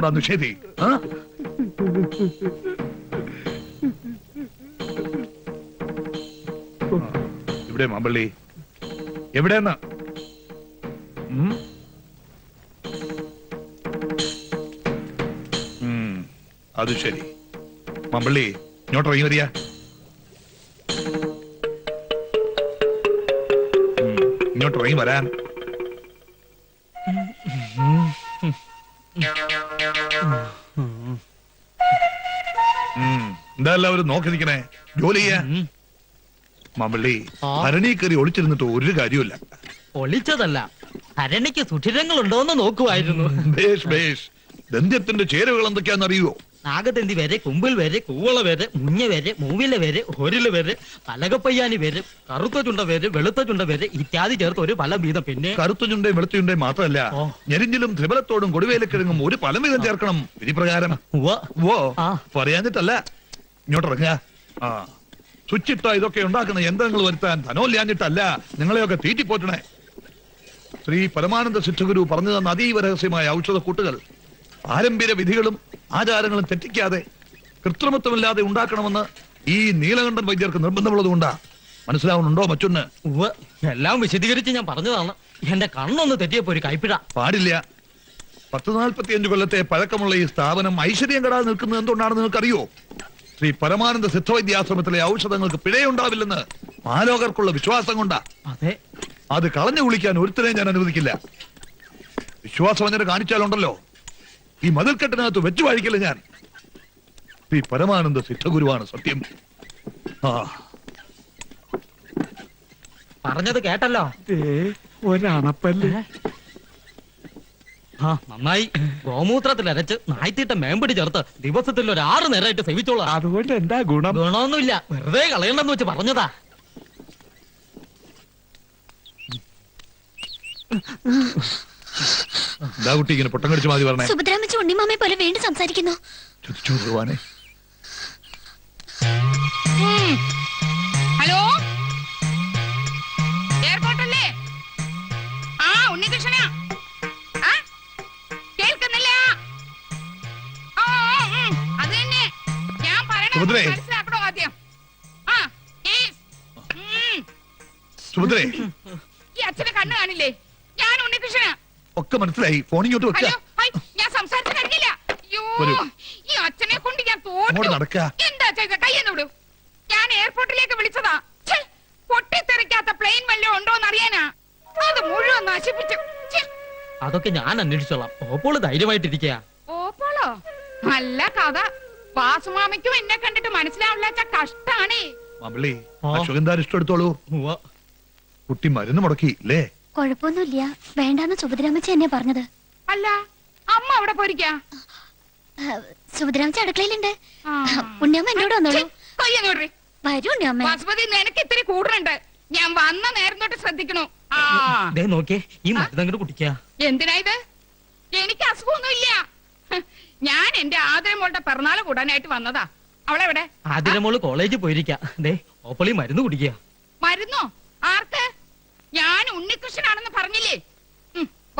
എന്നോടാ നിഷേധി? ഇവിടെ മാമ്പള്ളി എവിടെയെന്ന്? അത് ശരി. മാമ്പള്ളി ഇങ്ങോട്ട് ഇറങ്ങി വരിക. ഇങ്ങോട്ട് ഇറങ്ങി വരാൻ. എന്താ എല്ലാവരും നോക്കി നിൽക്കണേ? ജോലി ചെയ്യാ. മാമ്പള്ളി ഭരണി കയറി ഒളിച്ചിരുന്നിട്ട് ഒരു കാര്യമില്ല. ഒളിച്ചതല്ല, ഭരണിക്ക് സുഷിരങ്ങളുണ്ടോന്ന് നോക്കുമായിരുന്നു. ബേഷ് ബേഷ്. ദന്ത്യത്തിന്റെ ചേരുവകൾ എന്തൊക്കെയാന്ന് അറിയുവോ? നാഗദന്തി വരെ, കുമ്പിൽ വരെ, കൂവള വരെ, മുഞ്ഞ വരെ, മൂവില വരെ, ഒരില വരെ, പലകപ്പയ്യാനി വരെ, കറുത്ത ചുണ്ട വരെ, വെളുത്ത ചുണ്ട വരെ ഇത്യാദി ചേർത്ത് ഒരു ഫലം വീതം. പിന്നെ കറുത്ത ചുണ്ടയും വെളുത്ത ചുണ്ടയും മാത്രമല്ല, ഞെരിഞ്ഞിലും ത്രിബലത്തോടും കൊടുവേലക്കിഴങ്ങും ഒരു ഫലം വീതം ചേർക്കണം. വിധിപ്രകാരം. ഓ പറയാഞ്ഞിട്ടല്ല. ഇങ്ങോട്ട് ഇറങ്ങുക. സ്വിച്ചിട്ട ഇതൊക്കെ ഉണ്ടാക്കുന്ന യന്ത്രങ്ങൾ വരുത്താൻ ധനോല്യാഞ്ഞിട്ടല്ല, നിങ്ങളെയൊക്കെ തീറ്റിപ്പോറ്റണേ. ശ്രീ പരമാനന്ദ സിദ്ധഗുരു പറഞ്ഞു തന്ന അതീവ രഹസ്യമായ ഔഷധ കൂട്ടുകൾ പാരമ്പര്യ വിധികളും ആചാരങ്ങളും തെറ്റിക്കാതെ കൃത്രിമത്വമില്ലാതെ ഉണ്ടാക്കണമെന്ന് ഈ നീലകണ്ഠൻ വൈദ്യർക്ക് നിർബന്ധമുള്ളതുകൊണ്ടാ. മനസ്സിലാവുന്നുണ്ടോ മറ്റൊന്ന്? എല്ലാം വിശദീകരിച്ച് ഞാൻ പറഞ്ഞതാണ്. എന്റെ കണ്ണൊന്ന് തെറ്റിയപ്പോ ഒരു കൈപ്പിഴ. പാടില്ല. 1045 കൊല്ലത്തെ പഴക്കമുള്ള ഈ സ്ഥാപനം ഐശ്വര്യം കെടാതെ നിൽക്കുന്നത് എന്തുകൊണ്ടാണെന്ന് നിങ്ങൾക്കറിയോ? ശ്രീ പരമാനന്ദ സിദ്ധവൈദ്യാശ്രമത്തിലെ ഔഷധങ്ങൾക്ക് പിഴയുണ്ടാവില്ലെന്ന് മാലോകർക്കുള്ള വിശ്വാസം കൊണ്ടാ. അതെ, അത് കളഞ്ഞു കുളിക്കാൻ ഒരുത്തരെയും ഞാൻ അനുവദിക്കില്ല. വിശ്വാസം അങ്ങനെ കാണിച്ചാലുണ്ടല്ലോ, ഈ മതിൽക്കെട്ടിനകത്ത് വെച്ചു വാഴിക്കില്ല ഞാൻ. ശ്രീ പരമാനന്ദ സിദ്ധഗുരുവാണ് സത്യം. പറഞ്ഞത് കേട്ടല്ലോ. ഒരണപ്പല്ലേ. നന്നായി. ഗോമൂത്രത്തിൽ അരച്ച് നായ്ത്തീട്ട മേമ്പടി ചേർത്ത് ദിവസത്തിൽ ഒരു 6 നേരമായിട്ട് സേവിച്ചോളാം. അതുകൊണ്ട് എന്താ ഗുണം? ഗുണമൊന്നുമില്ല, വെറുതെ കളയണ്ടെന്ന് വെച്ച് പറഞ്ഞതാ. എന്താ കുട്ടി ഇങ്ങനെ പൊട്ടം കടിച്ച് മാതി പറഞ്ഞേ? സുഭദ്രാമച്ചി ഉണ്ണിമാമയെ പോലെ വീണ്ടും സംസാരിക്കുന്നു. ഹലോ, എയർപോർട്ടല്ലേ? ഉണ്ണികൃഷ്ണനാ? കേൾക്കുന്നില്ല? അത് തന്നെ ഞാൻ പറയണത് മനസ്സിലാക്കണോ ആദ്യം? സുഭദ്രേ, ഈ അച്ഛനെ കണ്ണു കാണില്ലേ? ഞാൻ ഉണ്ണികൃഷ്ണനാ. ഒക്കെ മനസ്സിലായി. ഫോണിങ്ങോട്ട് വെക്ക. ഞാൻ സംസാരിച്ചു കഴിഞ്ഞില്ല. ഈ അച്ഛനെ കൊണ്ട് ഞാൻ തോറ്റു. എന്താ ചെയ്ത? കയ്യെന്ന് വിടൂ. ഞാൻ എയർപോർട്ടിലേക്ക് വിളിച്ചതാ. പൊട്ടിത്തെറിക്കാത്ത പ്ലെയിൻ വല്ലതും ഉണ്ടോന്ന് അറിയാനാ. അത് മുഴുവൻ നശിപ്പിച്ചു. അതൊക്കെ ഞാൻ അന്വേഷിച്ചോളാം. ഓപ്പോള് ധൈര്യമായിട്ടിരിക്കുക. ഓപ്പോളോ? നല്ല കഥ. വാസുമാമയ്ക്കും എന്നെ കണ്ടിട്ട് മനസ്സിലാവില്ല. കഷ്ടാണേ. ഇഷ്ടമെടുത്തോളൂ. കുട്ടി മരുന്ന് മുടക്കി അല്ലേ? കുഴപ്പമൊന്നുമില്ല, വേണ്ടാന്ന് സുഭദ്രാമച്ചി എന്നെ പറഞ്ഞത്. അല്ല, അമ്മ അവിടെ പോയിരിക്കാ? സുഭദ്രാമച്ചി അടുക്കളയിലുണ്ട്. ഉണ്ണിയമ്മ എന്നോട് വന്നോളൂ. വരൂ ഉണ്ണിയമ്മ. വാസുപതി, നിനക്ക് ഇത്തിരി കൂടുന്നുണ്ട്. ഞാൻ വന്ന നേരം തൊട്ട് ശ്രദ്ധിക്കണു. നോക്കേ, ഈ മരുന്നങ്ങോട്ട് കുടിക്ക. എന്തിനാ ഇത്? എനിക്ക് അസുഖമൊന്നുമില്ല. ഞാൻ എന്റെ ആതിരമോളുടെ പിറന്നാള് കൂടാനായിട്ട് വന്നതാ. അവളെവിടെ? ആതിരമോള് കോളേജിൽ പോയിരിക്കാ. ഓപ്പളി മരുന്ന് കുടിക്കുക. മരുന്നോ? ആർക്ക്? ഞാൻ ഉണ്ണികൃഷ്ണനാണെന്ന് പറഞ്ഞില്ലേ?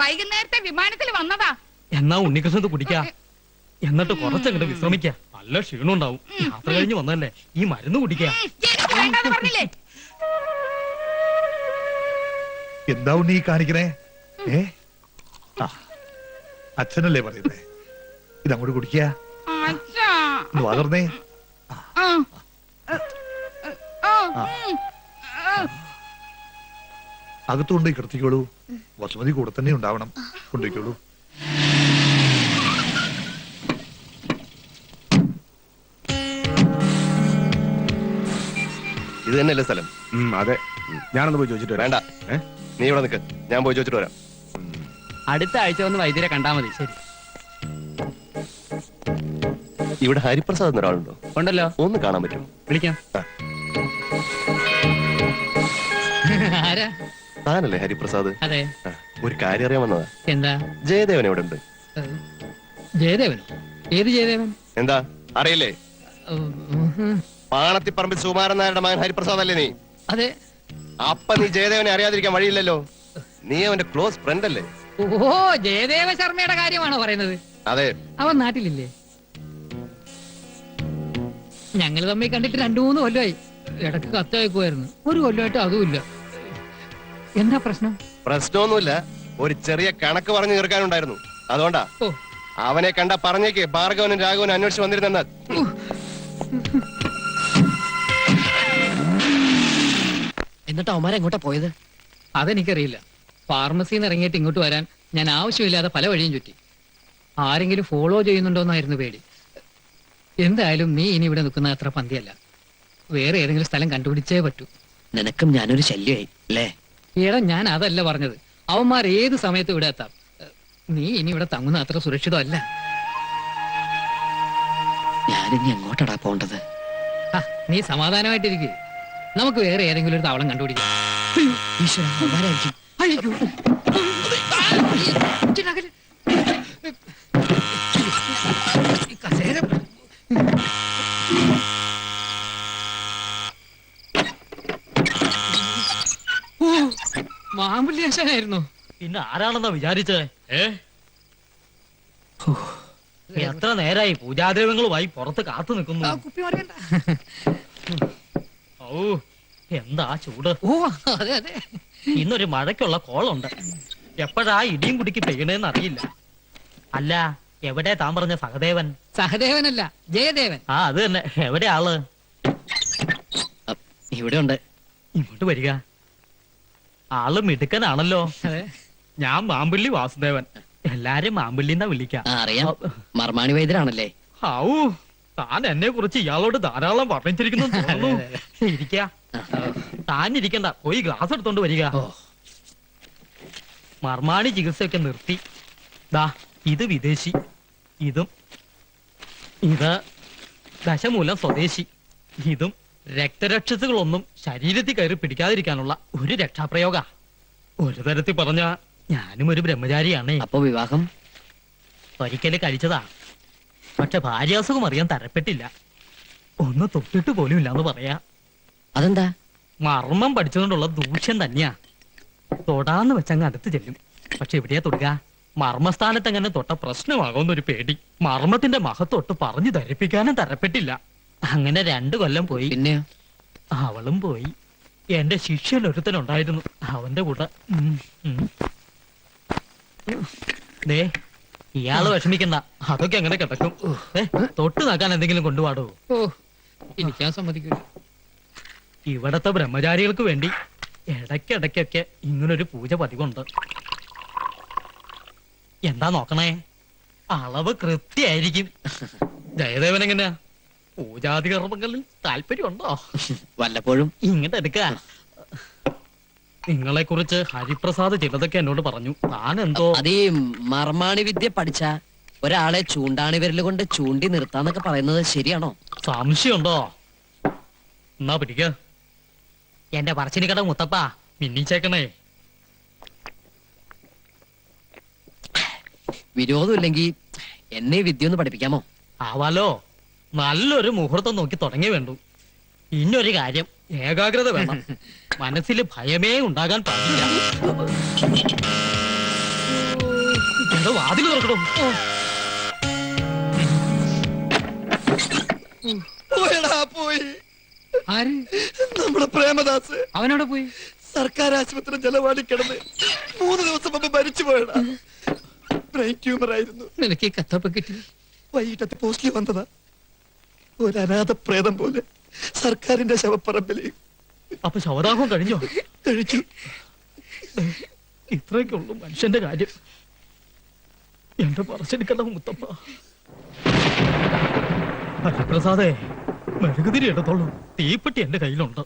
വൈകുന്നേരത്തെ വിമാനത്തിൽ വന്നതാ. എന്നാ ഉണ്ണികൃഷ്ണത് കുടിക്ക. എന്നിട്ട് കുറച്ചങ്ങോട്ട് വിശ്രമിക്ക. നല്ല ക്ഷീണം ഉണ്ടാവും. യാത്ര കഴിഞ്ഞ് വന്നല്ലേ, ഈ മരുന്ന് കുടിക്ക. പറഞ്ഞില്ലേ? എന്താ ഉണ്ണി കാണിക്കണേ? അച്ഛനല്ലേ പറയുന്നേ? ഇതങ്ങോട്ട് കുടിക്ക. വളർന്നേ. അകത്തുകൊണ്ട് കിടത്തിക്കോളൂ. വസുമതി കൂടെ തന്നെ ഉണ്ടാവണം. കൊണ്ടുപോയിക്കോളൂ. ഇത് തന്നെയല്ലേ സ്ഥലം? അതെ, ഞാനൊന്ന് പോയി ചോദിച്ചിട്ട് വേണ്ട, നീ ഇവിടെ നിൽക്ക്, ഞാൻ പോയി ചോദിച്ചിട്ട് വരാം. അടുത്ത ആഴ്ച വന്ന് വൈദ്യരെ കണ്ടാ മതി. ശരി. ഇവിടെ ഹരിപ്രസാദ് എന്നൊരാളുണ്ടോ? ഉണ്ടല്ലോ. ഒന്ന് കാണാൻ പറ്റും? വിളിക്കാം. താനല്ലേ ഹരിപ്രസാദ്? അതെ. ഒരു കാര്യം അറിയാൻ വന്നതാ. എന്താ? ജയദേവൻ എവിടെ ഉണ്ട്? ജയദേവനോ? ഏത് ജയദേവൻ? എന്താ അറിയില്ലേ? പാണത്തിപ്പറമ്പിൽ സുകുമാരൻ നായരുടെ മകൻ ഹരിപ്രസാദ് അല്ലേ നീ? അതെ. അപ്പൊ നീ ജയദേവനെ അറിയാതിരിക്കാൻ വഴിയില്ലല്ലോ. നീ അവന്റെ ക്ലോസ് ഫ്രണ്ട് അല്ലേ? ഓ, ജയദേവ ശർമ്മയുടെ കാര്യമാണോ പറയുന്നത്? അതെ. അവൻ നാട്ടിലില്ലേ? ഞങ്ങൾ തമ്മിൽ കണ്ടിട്ട് 2-3 കൊല്ലമായി. ഇടക്ക് കത്തയക്കുമായിരുന്നു. 1 കൊല്ലമായിട്ട് അതുമില്ല. എന്താ പ്രശ്നം? പ്രശ്നമൊന്നുമില്ല, ഒരു ചെറിയ കണക്ക് പറഞ്ഞു തീർക്കാനുണ്ടായിരുന്നു, അതുകൊണ്ടാ. ഓ, അവനെ കണ്ട പറഞ്ഞേക്ക് ഭാർഗവനും രാഘവനും അന്വേഷിച്ച് വന്നിരുന്നെന്ന്. എന്നിട്ട് അവന്മാരെ എങ്ങോട്ടാ പോയത്? അതെനിക്കറിയില്ല. ഫാർമസിയിൽ നിന്ന് ഇറങ്ങിയിട്ട് ഇങ്ങോട്ട് വരാൻ ഞാൻ ആവശ്യമില്ലാതെ പല വഴിയും ചുറ്റി. ആരെങ്കിലും ഫോളോ ചെയ്യുന്നുണ്ടോന്നായിരുന്നു പേടി. എന്തായാലും നീ ഇനി ഇവിടെ നിൽക്കുന്ന അത്ര പന്തിയല്ല. വേറെ ഏതെങ്കിലും സ്ഥലം കണ്ടുപിടിച്ചേ പറ്റൂ. നിനക്കും ഞാനൊരു ശല്യമായി അല്ലേ? ഈടാ, ഞാൻ അതല്ല പറഞ്ഞത്. അവന്മാർ ഏത് സമയത്ത് ഇവിടെ എത്താം. നീ ഇനി ഇവിടെ തങ്ങുന്ന അത്ര സുരക്ഷിതമല്ല. ഞാനിനി എങ്ങോട്ടാടാ പോണ്ടത്? ആ, നീ സമാധാനമായിട്ടിരിക്കുക. നമുക്ക് വേറെ ഏതെങ്കിലും ഒരു താവളം കണ്ടുപിടിക്കാം. ഈശ്വരാ, അവന്മാരായിരിക്കും. ഈ കസേര മാമ്പുള്ളിയാശാനായിരുന്നു. പിന്നെ ആരാണെന്നാ വിചാരിച്ചേ? എത്ര നേരായി പൂജാദ്രവ്യങ്ങളുമായി പുറത്ത് കാത്തു നിൽക്കുന്നു. ഓ, എന്താ ചൂട്! ഓ, അതെ അതെ. ഇന്നൊരു മഴയ്ക്കുള്ള കോളുണ്ട്. എപ്പോഴാ ഇടിയും കുടിക്ക് പെയ്യണേന്ന് അറിയില്ല. അല്ല, എവിടെ താൻ പറഞ്ഞ സഹദേവൻ? സഹദേവനല്ല, ജയദേവൻ. ആ, അത് തന്നെ. എവിടെ ആള്? ഇവിടെ ഉണ്ട്. ഇങ്ങോട്ട് വരിക. ആള് മിടുക്കനാണല്ലോ. അതെ. ഞാൻ മാമ്പള്ളി വാസുദേവൻ. എല്ലാരും മാമ്പള്ളിന്നാ വിളിക്കാം. ആ, അറിയാം. മർമാണി വൈദ്യരാണല്ലേ? ഔ, താൻ എന്നെ കുറിച്ച് ഇയാളോട് ധാരാളം പറഞ്ഞിരിക്കുന്നു തോന്നുന്നു. ഇരിക്ക. താൻ ഇരിക്കണ്ട, പോയി ഗ്ലാസ് എടുത്തോണ്ട് വരിക. മർമാണി ചികിത്സയൊക്കെ നിർത്തി. ദാ, ഇത് വിദേശി, ഇതും ഇത് ദശമൂലം സ്വദേശി, ഇതും രക്തരക്ഷസുകളൊന്നും ശരീരത്തിൽ കയറി പിടിക്കാതിരിക്കാനുള്ള ഒരു രക്ഷാപ്രയോഗ. ഒരു തരത്തിൽ പറഞ്ഞ ഞാനും ഒരു ബ്രഹ്മചാരിയാണേ. അപ്പൊ വിവാഹം ഒരിക്കല് കഴിച്ചതാ. പക്ഷെ ഭാര്യാസുഖം അറിയാൻ തരപ്പെട്ടില്ല. ഒന്ന് തൊട്ടിട്ട് പോലും ഇല്ലാന്ന് പറയാ. അതെന്താ? മർമ്മം പഠിച്ചുകൊണ്ടുള്ള ദൂഷ്യം തന്നെയാ. തൊടാന്ന് വെച്ചങ്ങ് അടുത്ത് ചെല്ലും. പക്ഷെ എവിടെയാ തൊടുക? മർമ്മസ്ഥാനത്ത് എങ്ങനെ തൊട്ട പ്രശ്നമാകുമെന്നൊരു പേടി. മർമ്മത്തിന്റെ മഹത്തൊട്ട് പറഞ്ഞു ധരിപ്പിക്കാനും തരപ്പെട്ടില്ല. അങ്ങനെ 2 കൊല്ലം പോയി. പിന്നെ അവളും പോയി. എന്റെ ശിഷ്യൻ ഒരുത്തനുണ്ടായിരുന്നു, അവന്റെ കൂടെ. ദേ, ഇയാള് വിഷമിക്കണ്ട, അതൊക്കെ അങ്ങനെ കിടക്കും. തൊട്ട് നോക്കാൻ എന്തെങ്കിലും കൊണ്ടുപാടോ? ഓ, ഇരിക്കാൻ സമ്മതിക്കൂല. ഇവിടത്തെ ബ്രഹ്മചാരികൾക്ക് വേണ്ടി ഇടയ്ക്കിടയ്ക്കൊക്കെ ഇങ്ങനൊരു പൂജ പതിവുണ്ട്. എന്താ നോക്കണേ? അളവ് കൃത്യായിരിക്കും. ജയദേവൻ എങ്ങനെയാ? പൂജാതി കർമ്മങ്ങളിൽ താല്പര്യമുണ്ടോ? വല്ലപ്പോഴും. ഇങ്ങോട്ട് എടുക്ക. നിങ്ങളെ കുറിച്ച് ഹരിപ്രസാദ് ചിലതൊക്കെ എന്നോട് പറഞ്ഞു. താൻ എന്തോ അതീ മർമാണി വിദ്യ പഠിച്ച ഒരാളെ ചൂണ്ടാണി വിരല് കൊണ്ട് ചൂണ്ടി നിർത്താന്നൊക്കെ പറയുന്നത് ശരിയാണോ? സംശയമുണ്ടോ? എന്നാ പിടിക്ക. എന്റെ പറച്ചിനിക്കട മുത്തപ്പ, മിന്നിച്ചേക്കണേ. വിരോധമില്ലെങ്കിൽ എന്നെ ഈ വിദ്യ ഒന്ന് പഠിപ്പിക്കാമോ? ആവാലോ. നല്ലൊരു മുഹൂർത്തം നോക്കി തുടങ്ങി വേണ്ടു. ഇന്നൊരു കാര്യം, ഏകാഗ്രത വേണം. മനസ്സിൽ ഭയമേ ഉണ്ടാകാൻ പാടില്ല. എന്തോ വാതിൽ തുറക്കണോ? പോയി ആര്? നമ്മുടെ പ്രേമദാസ്. അവനോട് പോയി. സർക്കാർ ആശുപത്രി ജലവാടി കിടന്ന് 3 ദിവസം മുമ്പ് മരിച്ചു പോയടാ. ബ്രെയിൻ ട്യൂമർ ആയിരുന്നു. നിനക്ക് ഈ കത്തൊക്കെ കിട്ടി? വൈകിട്ടത്തെ പോസ്റ്റിൽ വന്നതാ. ഒരു അനാഥ പ്രേതം പോലെ സർക്കാരിന്റെ ശവപ്പറമ്പില്. അപ്പൊ ശവദാഹം കഴിഞ്ഞോ? കഴിച്ചു. ഇത്രയൊക്കെ ഉള്ളു മനുഷ്യന്റെ കാര്യം. എന്റെ പറച്ചെടുക്കണ്ട മുത്തപ്പ. ഹരിപ്രസാദേ, മെഴുകുതിരി എടുത്തോളൂ. തീപ്പെട്ടി എന്റെ കയ്യിലുണ്ട്.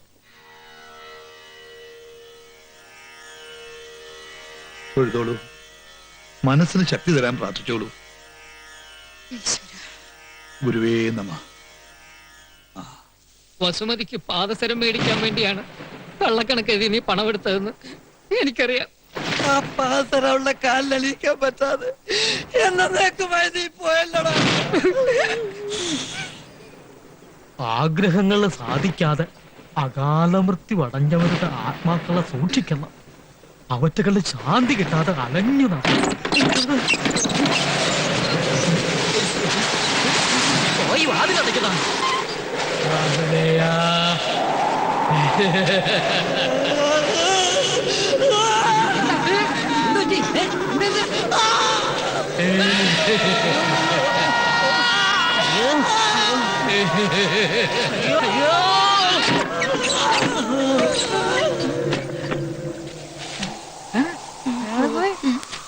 തൊഴുതോളൂ. മനസ്സിന് ശക്തി തരാൻ പ്രാർത്ഥിച്ചോളൂ. ഗുരുവേ നമ. വസുമതിക്ക് പാദസരം മേടിക്കാൻ വേണ്ടിയാണ് കള്ളക്കണക്കെഴുതി നീ പണമെടുത്തതെന്ന് എനിക്കറിയാം. ആ പാദസരമുള്ള കാലിലണിയിക്കാൻ പറ്റാതെ എന്നേക്കുമായി നീ പോയല്ലോടാ. ആഗ്രഹങ്ങൾ സാധിക്കാതെ അകാലമൃത്യു അടഞ്ഞവരുടെ ആത്മാക്കളെ സൂക്ഷിക്കണം. അവറ്റകളുടെ ശാന്തി കിട്ടാതെ അലഞ്ഞു നടക്കും.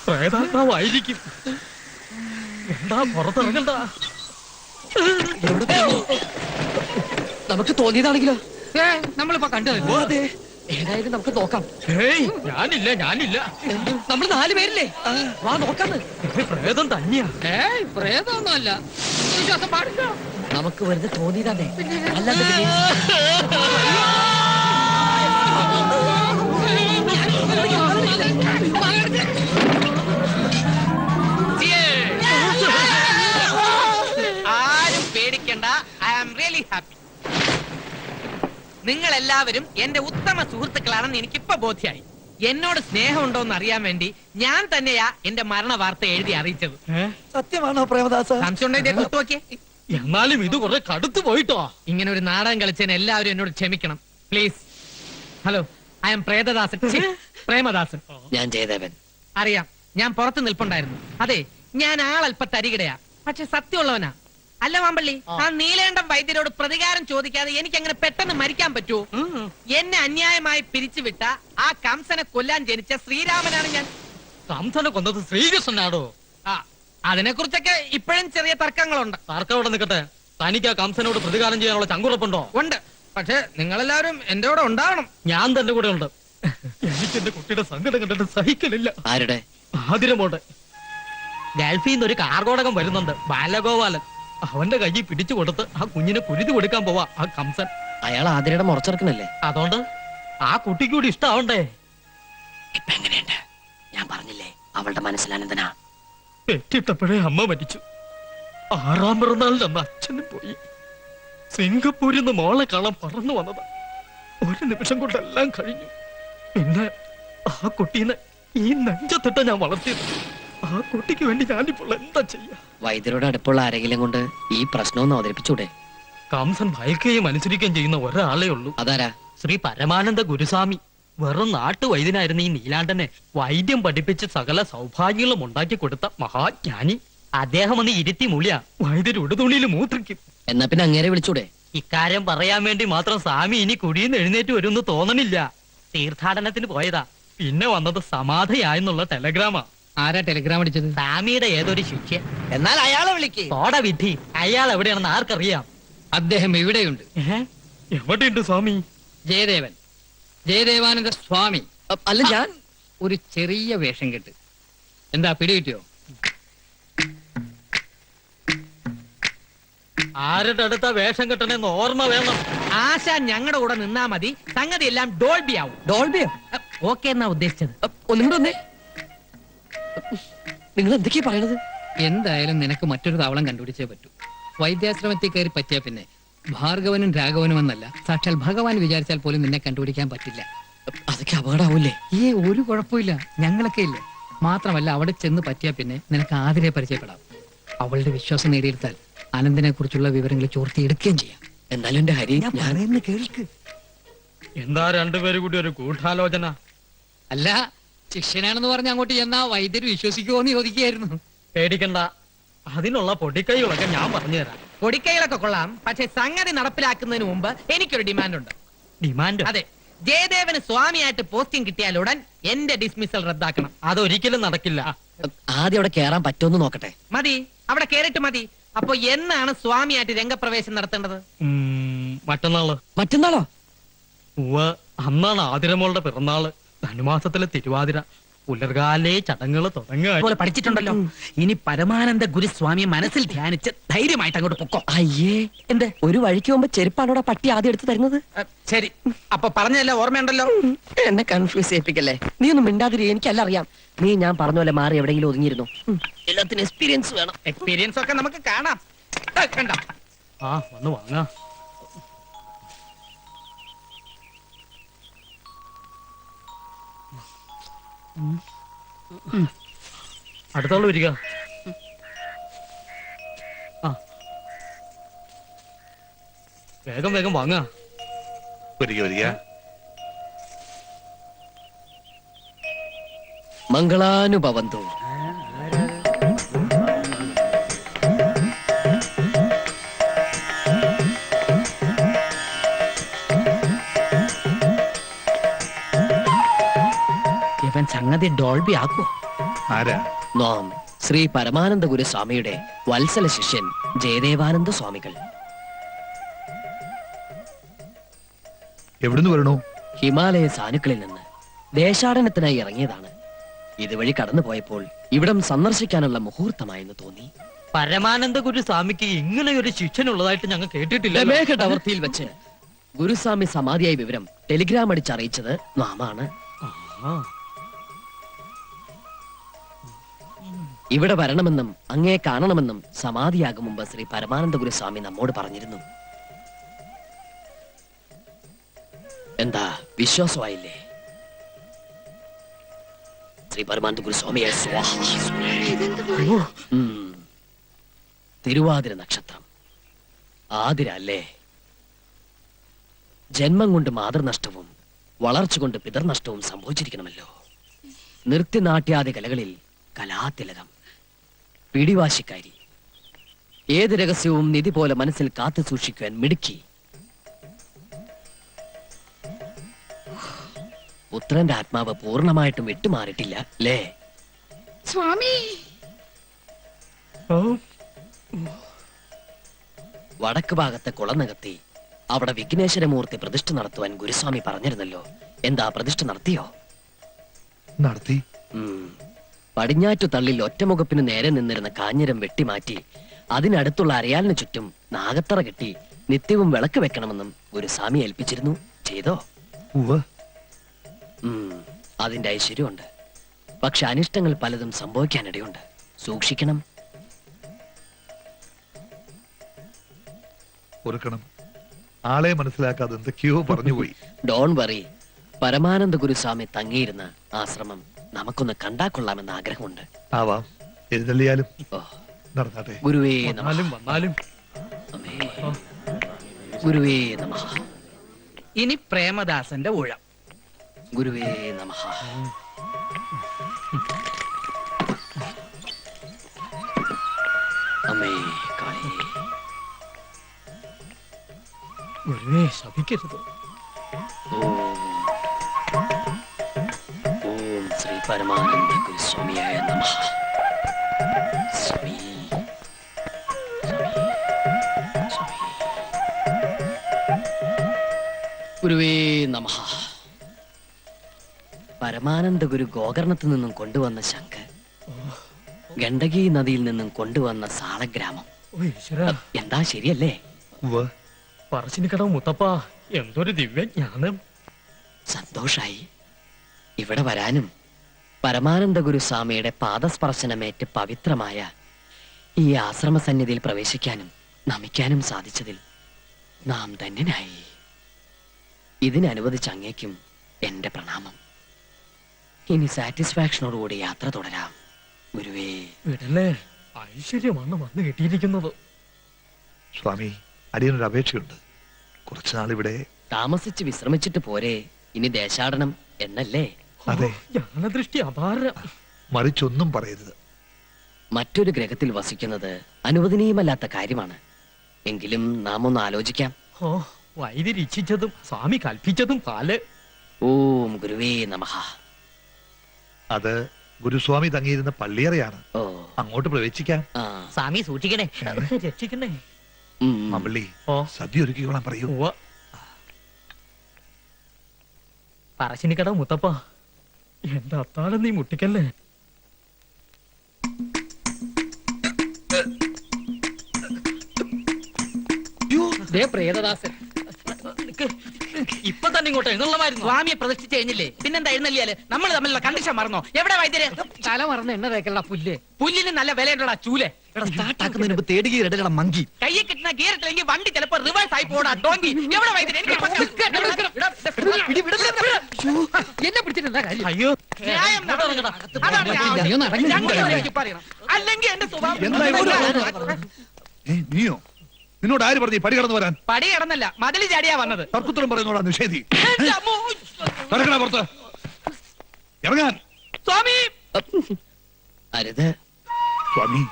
പ്രേതാത്മാവായിരിക്കും. എന്താ പുറത്തിറങ്ങണ്ട. നമുക്ക് തോന്നിയതാണെങ്കിലോ? നമ്മളിപ്പോ കണ്ടതല്ലേ? അതെ, ഏതായാലും നമുക്ക് നോക്കാം. ഏയ് ഞാനില്ല. നമ്മൾ 4 പേരില്ലേ? വാ നോക്കാന്ന്. പ്രേതം തന്നെയാ. ഏയ് പ്രേതമൊന്നും അല്ല. വിശ്വാസം പാടില്ല. നമുക്ക് വെറുതെ തോന്നിയതാണേ, അല്ലാതെ പിന്നെ ആരും പേടിക്കണ്ട. I am really happy. നിങ്ങൾ എല്ലാവരും എന്റെ ഉത്തമ സുഹൃത്തുക്കളാണെന്ന് എനിക്കിപ്പോ ബോധ്യായി. എന്നോട് സ്നേഹമുണ്ടോന്ന് അറിയാൻ വേണ്ടി ഞാൻ തന്നെയാ എന്റെ മരണ വാർത്ത എഴുതി അറിയിച്ചത്. സത്യമാണോ പ്രേമദാസ? സംശയം ഉണ്ടോ? തൊട്ട് നോക്കിയേ. എന്നാലും ഇത് കുറെ കടുത്തു പോയിട്ടോ. ഇങ്ങനെ ഒരു നാടകം കളിച്ചതിന് എല്ലാവരും എന്നോട് ക്ഷമിക്കണം please. Hello, I am Prethadasan, ഛി, പ്രേമദാസൻ. ഞാൻ ജയദേവൻ. അറിയാം, ഞാൻ പുറത്ത് നിൽപ്പുണ്ടായിരുന്നു. അതെ, ഞാൻ ആളല്പ തരികിടയാ, പക്ഷെ സത്യമുള്ളവനാ. അല്ല മാമ്പള്ളി, ആ നീലേണ്ടം വൈദ്യരോട് പ്രതികാരം ചോദിക്കാതെ എനിക്ക് അങ്ങനെ പെട്ടെന്ന് മരിക്കാൻ പറ്റുമോ? എന്നെ അന്യായമായി പിരിച്ചുവിട്ട ആ കംസനെ കൊല്ലാൻ ജനിച്ച ശ്രീരാമനാണ് ഞാൻ. കംസനെ കൊന്നത് ശ്രീകൃഷ്ണനാടോ? ആ, അതിനെ കുറിച്ചൊക്കെ ഇപ്പോഴും ചെറിയ തർക്കങ്ങളുണ്ട്. തർക്കം അവിടെ നിൽക്കട്ടെ. തനിക്ക് ആ കംസനോട് പ്രതികാരം ചെയ്യാനുള്ള ചങ്കുറപ്പുണ്ടോ? ഉണ്ട്, പക്ഷെ നിങ്ങളെല്ലാവരും എന്റെ കൂടെ ഉണ്ടാവണം. ഞാൻ തന്റെ കൂടെ ഉണ്ട്. എനിക്ക് എന്റെ കുട്ടിയുടെ സങ്കടം കണ്ടിട്ട് സഹിക്കലില്ല. ആരുടെ? ആതിരമോട്ടെ. ഗൾഫിൽ നിന്ന് ഒരു കാർഗോടകം വരുന്നുണ്ട്, ബാലഗോപാലൻ. അവന്റെ കയ്യിൽ പിടിച്ചു കൊടുത്ത് ആ കുഞ്ഞിനെ കുരുതി കൊടുക്കാൻ പോവാ ആ കംസൻ. അയാൾ ആതിരയുടെ മുറച്ചെറുക്കനല്ലേ? അതുകൊണ്ട് ആ കുട്ടിക്ക് കൂടി ഇഷ്ടാവണ്ടേ? ഇപ്പൊ എങ്ങനെയുണ്ട്? ഞാൻ പറഞ്ഞില്ലേ അവളുടെ മനസ്സിലാനന്ദനാ. പെറ്റിട്ടപ്പോഴേ അമ്മ മരിച്ചു. 6ാം പിറന്നാളിന്റെ അന്ന് അച്ഛനും പോയി. സിംഗപ്പൂരിൽ നിന്ന് മോളെ കാണാൻ പറന്നു വന്നതാ. ഒരു നിമിഷം കൊണ്ടെല്ലാം കഴിഞ്ഞു. പിന്നെ ആ കുട്ടീനെ ഈ നെഞ്ചത്തിട്ട ഞാൻ വളർത്തിയത്. ആ കുട്ടിക്ക് വേണ്ടി ഞാനിപ്പോൾ എന്താ ചെയ്യാ? വൈദ്യരോട് അടുപ്പുള്ള ആരെങ്കിലും കൊണ്ട് ഈ പ്രശ്നമൊന്ന് അവതരിപ്പിച്ചൂടെ? കംസൻ ഭയക്കുകയും അനുസരിക്കുകയും ചെയ്യുന്ന ഒരാളേ ഉള്ളൂ. അതാരാ? ശ്രീ പരമാനന്ദ ഗുരുസ്വാമി. വെറും നാട്ടുവൈദ്യനായിരുന്ന ഈ നീലാണ്ടനെ വൈദ്യം പഠിപ്പിച്ച് സകല സൗഭാഗ്യങ്ങളും ഉണ്ടാക്കി കൊടുത്ത മഹാജ്ഞാനി. അദ്ദേഹം ഒന്ന് ഇരുത്തി മൂളിയ വൈദ്യര് ഉടുതുണിയിൽ മൂത്രിക്കും. എന്നാ പിന്നെ അങ്ങേരെ വിളിച്ചൂടെ? ഇക്കാര്യം പറയാൻ വേണ്ടി മാത്രം സ്വാമി ഇനി കുടിയെന്ന് എഴുന്നേറ്റ് വരുമെന്ന് തോന്നണില്ല. തീർത്ഥാടനത്തിന് പോയതാ. പിന്നെ വന്നത് സമാധിയായെന്നുള്ള ടെലഗ്രാമാ. ആരാ ടെലിഗ്രാം അടിച്ചത്? സ്വാമിയുടെ ഏതൊരു ശിഷ്യ. എന്നാൽ അയാളെ വിളിക്ക്. തോട വിധി, അയാൾ എവിടെയാണെന്ന് ആർക്കറിയാം? അദ്ദേഹം ഇവിടെയുണ്ട്. എവിടെയുണ്ട് സ്വാമി? ജയദേവൻ, ജയദേവാനന്ദ സ്വാമി. അല്ല, ഞാൻ ഒരു ചെറിയ വേഷം കെട്ട്. എന്താ പിടികിട്ടിയോ? ആരുടെ അടുത്ത വേഷം കെട്ടണെന്ന് ഓർമ്മ വേണം. ആശ ഞങ്ങളുടെ കൂടെ നിന്നാ മതി, സംഗതി എല്ലാം ഡോൾബി ആവും. ഡോൾബിയോ? ഓക്കെ എന്നാ ഉദ്ദേശിച്ചത്. ഒന്നും വന്നേ. നിങ്ങൾ എന്തൊക്കെയാ പറയണത്? എന്തായാലും നിനക്ക് മറ്റൊരു താവളം കണ്ടുപിടിച്ചേ പറ്റൂ. വൈദ്യാശ്രമത്തിൽ കയറി പറ്റിയ പിന്നെ ഭാർഗവനും രാഘവനും എന്നല്ല, സാക്ഷാൽ ഭഗവാൻ വിചാരിച്ചാൽ പോലും നിന്നെ കണ്ടുപിടിക്കാൻ പറ്റില്ല. അതൊക്കെ അപകടാവൂലേ? ഒരു കുഴപ്പമില്ല, ഞങ്ങളൊക്കെ ഇല്ലേ. മാത്രമല്ല, അവിടെ ചെന്ന് പറ്റിയ പിന്നെ നിനക്ക് ആതിരെ പരിചയപ്പെടാം. അവളുടെ വിശ്വാസം നേടിയെടുത്താൽ അനന്തനെ കുറിച്ചുള്ള വിവരങ്ങൾ ചോർത്തിയെടുക്കുകയും ചെയ്യാം. എന്നാലും എന്റെ ഹരി, ഞാൻ കേൾക്ക്. എന്താ രണ്ടുപേരും കൂടി ഒരു ഗൂഢാലോചന? അല്ല, ശിഷ്യനാണെന്ന് പറഞ്ഞ് അങ്ങോട്ട് ചെന്നാ വൈദ്യര് വിശ്വസിക്കുമോ എന്ന് ചോദിക്കുകയായിരുന്നു. പേടിക്കണ്ട, അതിനുള്ള പൊടിക്കൈകളൊക്കെ ഞാൻ പറഞ്ഞു തരാം. പൊടിക്കൈകളൊക്കെ കൊള്ളാം, പക്ഷെ സംഗതി നടപ്പിലാക്കുന്നതിന് മുമ്പ് എനിക്കൊരു ഡിമാൻഡ് ഉണ്ട്. ഡിമാൻഡ്? അതെ, ജയദേവന് സ്വാമിയായിട്ട് പോസ്റ്റിംഗ് കിട്ടിയാലുടൻ എന്റെ ഡിസ്മിസൽ റദ്ദാക്കണം. അതൊരിക്കലും നടക്കില്ല. ആദ്യം അവിടെ കേറാൻ പറ്റുമെന്ന് നോക്കട്ടെ. മതി, അവിടെ കേറിട്ട് മതി. അപ്പൊ എന്നാണ് സ്വാമിയായിട്ട് രംഗപ്രവേശം നടത്തേണ്ടത്? മറ്റന്നാള്. മറ്റന്നാളോ? അന്നാണ് ആതിരമോളുടെ പിറന്നാള്. ധനുമാസത്തിലെ തിരുവാതിര. പുലർകാലേ ചടങ്ങുകൾ തുടങ്ങുക. പോലെ പഠിച്ചിട്ടുണ്ടല്ലോ. ഇനി പരമാനന്ദ ഗുരുസ്വാമിയെ മനസ്സിൽ ധ്യാനിച്ച് ധൈര്യമായിട്ട് അങ്ങോട്ട് പൊക്കോ. അയ്യേ, എന്ത് ഒരു വഴിക്ക് പോകുമ്പോ ചെരുപ്പാണോടാ പട്ടി ആദ്യം എടുത്ത് തരുന്നത്? ശരി, അപ്പൊ പറഞ്ഞതല്ല ഓർമ്മയുണ്ടല്ലോ. എന്നെ കൺഫ്യൂസ് ചെയ്യിപ്പിക്കല്ലേ. നീ ഒന്നും മിണ്ടാതിരി, എനിക്കല്ല അറിയാം. നീ ഞാൻ പറഞ്ഞ പോലെ മാറി എവിടെയെങ്കിലും ഒതുങ്ങിയിരുന്നു. എല്ലാത്തിനും എക്സ്പീരിയൻസ് വേണം. എക്സ്പീരിയൻസ് ഒക്കെ നമുക്ക് കാണാം. കണ്ടോ? വന്ന് വാങ്ങാ. അടുത്താള് വരിക. വേഗം വേഗം വാങ്ങാ. വരിക വരിക. മംഗളാനുഭവന്തു. ഇവൻ സംഗതി ഡോൾബി ആക്കോ? ആരാ? നാം ശ്രീ പരമാനന്ദ ഗുരുസ്വാമിയുടെ വത്സല ശിഷ്യൻ ജയദേവാനന്ദ സ്വാമികൾ. എവിടുന്ന് വരണു? ഹിമാലയ സാനുക്കളിൽ നിന്ന് ദേശാടനത്തിനായി ഇറങ്ങിയതാണ്. ഇതുവഴി കടന്നു പോയപ്പോൾ ഇവിടം സന്ദർശിക്കാനുള്ള മുഹൂർത്തമായെന്ന് തോന്നി. പരമാനന്ദ ഗുരു സ്വാമിക്ക് ഇങ്ങനെ ഒരു ശിക്ഷനുള്ളതായിട്ട് ഞങ്ങൾ കേട്ടിട്ടില്ല. രമേഘ ടവർത്തിയിൽ വെച്ച് ഗുരുസ്വാമി സമാധിയായ വിവരം ടെലിഗ്രാം അടിച്ചറിയിച്ചത് നാമാണ്. ഇവിടെ വരണമെന്നും അങ്ങേ കാണണമെന്നും സമാധിയാകും മുമ്പ് ശ്രീ പരമാനന്ദ ഗുരുസ്വാമി നമ്മോട് പറഞ്ഞിരുന്നു. എന്താ വിശ്വാസമായില്ലേ? ശ്രീ പരമാനന്ദ ഗുരുസ്വാമിയെ സ്വാഹ. തിരുവാതിര നക്ഷത്രം ആതിര അല്ലേ? ജന്മം കൊണ്ട് മാതൃനഷ്ടവും വളർച്ച കൊണ്ട് പിതർനഷ്ടവും സംഭവിച്ചിരിക്കണമല്ലോ. നൃത്യനാട്യാദി കലകളിൽ കലാതിലകം, പിടിവാശിക്കാരി, ഏത് രഹസ്യവും നിധി പോലെ മനസ്സിൽ കാത്തു സൂക്ഷിക്കുവാൻ മിടുക്കി, പുത്രന്റെ ആത്മാവ് പൂർണ്ണമായിട്ടും വിട്ടുമാറിയിട്ടില്ല അല്ലേ? സ്വാമി, വടക്ക് ഭാഗത്തെ കുളനകത്തി അവിടെ വിഘ്നേശ്വരമൂർത്തി പ്രതിഷ്ഠ നടത്തുവാൻ ഗുരുസ്വാമി പറഞ്ഞിരുന്നല്ലോ. എന്താ പ്രതിഷ്ഠ നടത്തിയോ? നടത്തി. പടിഞ്ഞാറ്റു തള്ളിൽ ഒറ്റമുഖപ്പിന് നേരെ നിന്നിരുന്ന കാഞ്ഞിരം വെട്ടിമാറ്റി അതിനടുത്തുള്ള അരയാലിന് ചുറ്റും നാഗത്തറ കെട്ടി നിത്യവും വിളക്ക് വെക്കണമെന്നും ഗുരുസ്വാമി ഏൽപ്പിച്ചിരുന്നു. ചെയ്തോ? അതിന്റെ ഐശ്വര്യമുണ്ട്. പക്ഷെ അനിഷ്ടങ്ങൾ പലതും സംഭവിക്കാനിടയുണ്ട്. സൂക്ഷിക്കണം. ഓർക്കണം, ആളെ മനസ്സിലാക്കാതെ എന്തൊക്കെയോ പറഞ്ഞുപോയി. Don't worry. പരമാനന്ദ ഗുരുസ്വാമി തങ്ങിയിരുന്ന ആശ്രമം നമുക്കൊന്ന് കണ്ടാ കൊള്ളാമെന്ന് ആഗ്രഹമുണ്ട്. ആവാം, എഴുന്നള്ളിയാലും ഓ, നടന്നാട്ടെ. ഗുരുവേ നമഃ. വന്നാലും അമേ. ഗുരുവേ നമഃ. ഇനി പ്രേമദാസന്റെ ഊഴം. ഗുരുവേ നമഃ. അമ്മേ കാളി. ഗുരുവേ ശപിക്കരുത്. ഓം ഓം ശ്രീ പരമാനന്ദ ഗുരുസ്വാമിയായ നമഃ. സ്വാമി സ്വാമി സ്വാമി. ഗുരുവേ നമഃ. പരമാനന്ദ ഗുരു ഗോകർണത്തിൽ നിന്നും കൊണ്ടുവന്ന ശംഖ്, ഗണ്ഡകി നദിയിൽ നിന്നും കൊണ്ടുവന്ന സാളഗ്രാമം. എന്താ ശരിയല്ലേ? പറശ്ശിനിക്കടവ് മുത്തപ്പ, എന്തൊരു ദിവ്യജ്ഞാനം. സന്തോഷായി. ഇവിടെ വരാനും പരമാനന്ദ ഗുരുസ്വാമിയുടെ പാദസ്പർശനമേറ്റ് പവിത്രമായ ഈ ആശ്രമ സന്നിധിയിൽ പ്രവേശിക്കാനും നമിക്കാനും സാധിച്ചതിൽ നാം ധന്യനായി. ഇതിനനുവദിച്ച അങ്ങേക്കും എന്റെ പ്രണാമം. ഇനി സാറ്റിസ്ഫാക്ഷനോടുകൂടി യാത്ര തുടരാം. ഗുരുവേ. വിടല്ലേ, ഐശ്വര്യമാണ് വന്നു കിട്ടിയിരിക്കുന്നത്. സ്വാമി, അടിയനൊരു അപേക്ഷയുണ്ട്. കുറച്ചുനാൾ ഇവിടെ താമസിച്ച് വിശ്രമിച്ചിട്ട് പോരെ? ഇനി ദേശാടനം എന്നല്ലേ? അതെ. ജ്ഞാനദൃഷ്ടി അപാരം. മറിച്ചൊന്നും പറയരുത്. മറ്റൊരു ഗ്രഹത്തിൽ വസിക്കുന്നത് അനുവദനീയമല്ലാത്ത കാര്യമാണ്. എങ്കിലും നാം ഒന്ന് ആലോചിക്കാം. ഓ, വൈദ്യർ ഇച്ഛിച്ചതും സ്വാമി കൽപ്പിച്ചതും പാല്. ഓം ഗുരുവേ നമഃ. അത് ഗുരുസ്വാമി തങ്ങിയിരുന്ന പള്ളിയറയാണ്. ഓ, അങ്ങോട്ട് പ്രവേശിക്കാം. ആ. സ്വാമി സൂക്ഷിക്കണേ, രക്ഷിക്കണേ. മമ്പള്ളി, ഓ, സദ്യ ഒരുക്കിക്കോളാൻ പറയൂ. ഉവ്വ. പറശ്ശിനിക്കടവ് മുത്തപ്പ, എന്റെ അത്താഴം നീ മുട്ടിക്കല്ലേ. ദേ പ്രേതദാസൻ. ഇപ്പൊ തന്നെ ഇങ്ങോട്ട് എഴുന്നള്ളമായിരുന്നു. സ്വാമിയെ പ്രതിഷ്ഠിച്ച് കഴിഞ്ഞില്ലേ, പിന്നെന്താ എഴുന്നള്ളിയാല്? നമ്മൾ തമ്മിലുള്ള കണ്ടീഷൻ മറന്നോ? എവിടെ വൈദ്യര്? തല മറന്ന് എണ്ണ തേക്കള്ള പുല്ല്. പുല്ലിന് നല്ല വിലയുണ്ടടാ ചൂല്. മങ്കി. കയ്യെ കിട്ടുന്ന ഗിയറിട്ടില്ലെങ്കിൽ വണ്ടി ചിലപ്പോ റിവേഴ്സ് ആയി പോടാ ഡോങ്കി. എവിടെ വൈദ്യര്? എനിക്ക് എന്നെ പിടിച്ചിട്ട് എന്താ കാര്യം? അയ്യോ, ന്യായം നടക്കണം. അതാണ് ഞാൻ നീ ഒന്ന് അടങ്ങ്. ഞങ്ങൾ എനിക്ക് പറയണം. അല്ലെങ്കിൽ എന്റെ സ്വഭാവം നീയോ? നിന്നോട് ആര് പറഞ്ഞു പടി കടന്നു വരാൻ? പടി കിടന്നല്ല, മതില് ചാടിയാ വന്നത്. തർക്കുത്തരം പറയുന്നോടാ നിഷേധി. എന്റെ അമ്മോ. കടക്കണ പുറത്ത് ഇറങ്ങാൻ. സ്വാമി, അരുത്. സ്വാമി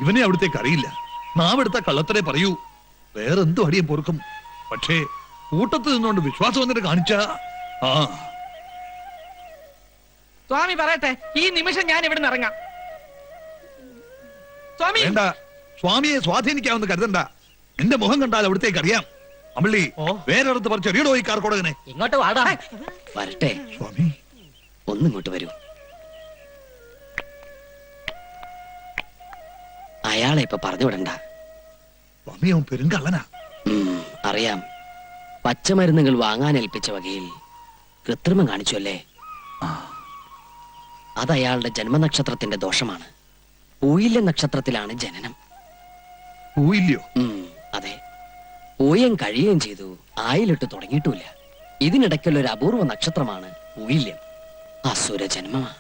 ഇവനെ അവിടത്തേക്ക് അറിയില്ല. നാവെടുത്ത കള്ളത്തരെ പറയൂ. വേറെന്തും അടിയും പൊറുക്കും. പക്ഷേ കൂട്ടത്ത് നിന്നുകൊണ്ട് വിശ്വാസം വന്നിട്ട് കാണിച്ച സ്വാമി പറയട്ടെ, ഈ നിമിഷം ഞാൻ ഇവിടെ നിന്ന് ഇറങ്ങാം. സ്വാമി വേണ്ട, സ്വാമിയെ സ്വാധീനിക്കാമെന്ന് കരുതണ്ട. എന്റെ മുഖം കണ്ടാൽ അവിടത്തേക്ക് അറിയാം. അമ്പള്ളി വേറെടുത്ത് പറിച്ച് എറിയടോ ഈ കാർക്കോടകനെ. ഇങ്ങോട്ട് വാടാ. വരട്ടെ. സ്വാമി ഒന്നിങ്ങോട്ട് വരൂ. അയാളെ ഇപ്പൊ പറഞ്ഞു വിടണ്ട. സ്വാമി അവൻ പെരുങ്കള്ളനാ. അറിയാം. പച്ചമരുന്നുകൾ വാങ്ങാൻ ഏൽപ്പിച്ച വകയിൽ കൃത്രിമം കാണിച്ചു അല്ലേ? അത് അയാളുടെ ജന്മനക്ഷത്രത്തിന്റെ ദോഷമാണ്. പൂയില്യ നക്ഷത്രത്തിലാണ് ജനനം. പോയില്ലയോ? അതെ. പൂയം കഴിയുകയും ചെയ്തു. ആയിലിട്ട് തുടങ്ങിയിട്ടുമില്ല. ഇതിനിടയ്ക്കുള്ള ഒരു അപൂർവ നക്ഷത്രമാണ് പൂയില്യം. അസുര ജന്മമാ.